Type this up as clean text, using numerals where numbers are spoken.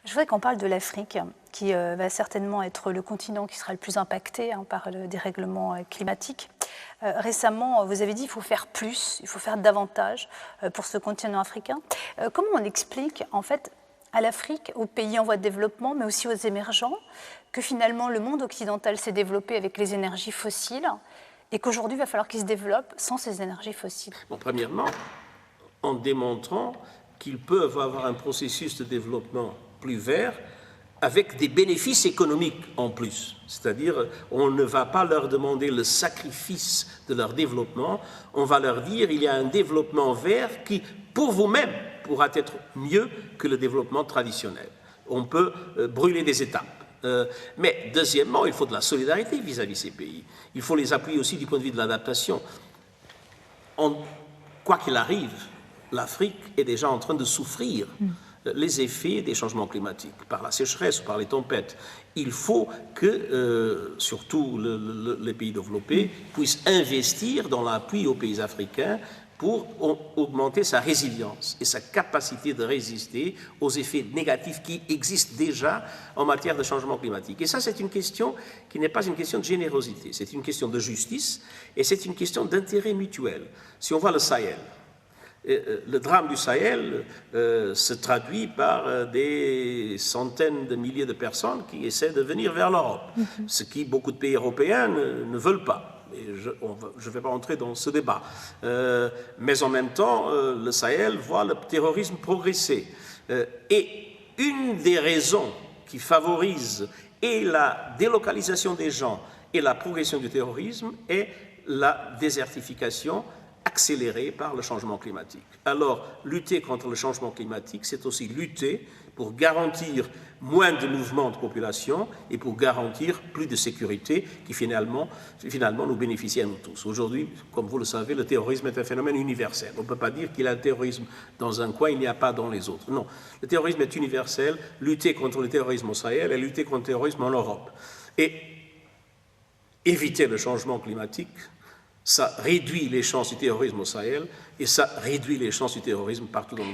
Je voudrais qu'on parle de l'Afrique, qui va certainement être le continent qui sera le plus impacté par le dérèglement climatique. Récemment, vous avez dit qu'il faut faire plus, il faut faire davantage pour ce continent africain. Comment on explique, en fait, à l'Afrique, aux pays en voie de développement, mais aussi aux émergents, que finalement le monde occidental s'est développé avec les énergies fossiles et qu'aujourd'hui, il va falloir qu'il se développe sans ces énergies fossiles? Bon, premièrement, en démontrant qu'ils peuvent avoir un processus de développement plus vert avec des bénéfices économiques en plus. C'est-à-dire, on ne va pas leur demander le sacrifice de leur développement, on va leur dire il y a un développement vert qui, pour vous-même, pourra être mieux que le développement traditionnel. On peut brûler des étapes. Mais deuxièmement, il faut de la solidarité vis-à-vis de ces pays. Il faut les appuyer aussi du point de vue de l'adaptation. Quoi qu'il arrive, l'Afrique est déjà en train de souffrir les effets des changements climatiques, par la sécheresse ou par les tempêtes. Il faut que, surtout les pays développés, puissent investir dans l'appui aux pays africains pour augmenter sa résilience et sa capacité de résister aux effets négatifs qui existent déjà en matière de changement climatique. Et ça, c'est une question qui n'est pas une question de générosité, c'est une question de justice et c'est une question d'intérêt mutuel. Si on voit le Sahel, le drame du Sahel se traduit par des centaines de milliers de personnes qui essaient de venir vers l'Europe, ce qui beaucoup de pays européens ne veulent pas. Et je ne vais pas entrer dans ce débat. Mais en même temps, le Sahel voit le terrorisme progresser. Et une des raisons qui favorise et la délocalisation des gens et la progression du terrorisme est la désertification accélérée par le changement climatique. Alors, lutter contre le changement climatique, c'est aussi lutter pour garantir moins de mouvements de population et pour garantir plus de sécurité qui finalement nous bénéficie à nous tous. Aujourd'hui, comme vous le savez, le terrorisme est un phénomène universel. On ne peut pas dire qu'il y a un terrorisme dans un coin, il n'y a pas dans les autres. Non, le terrorisme est universel. Lutter contre le terrorisme au Sahel et lutter contre le terrorisme en Europe. Et éviter le changement climatique, ça réduit les chances du terrorisme au Sahel et ça réduit les chances du terrorisme partout dans le monde.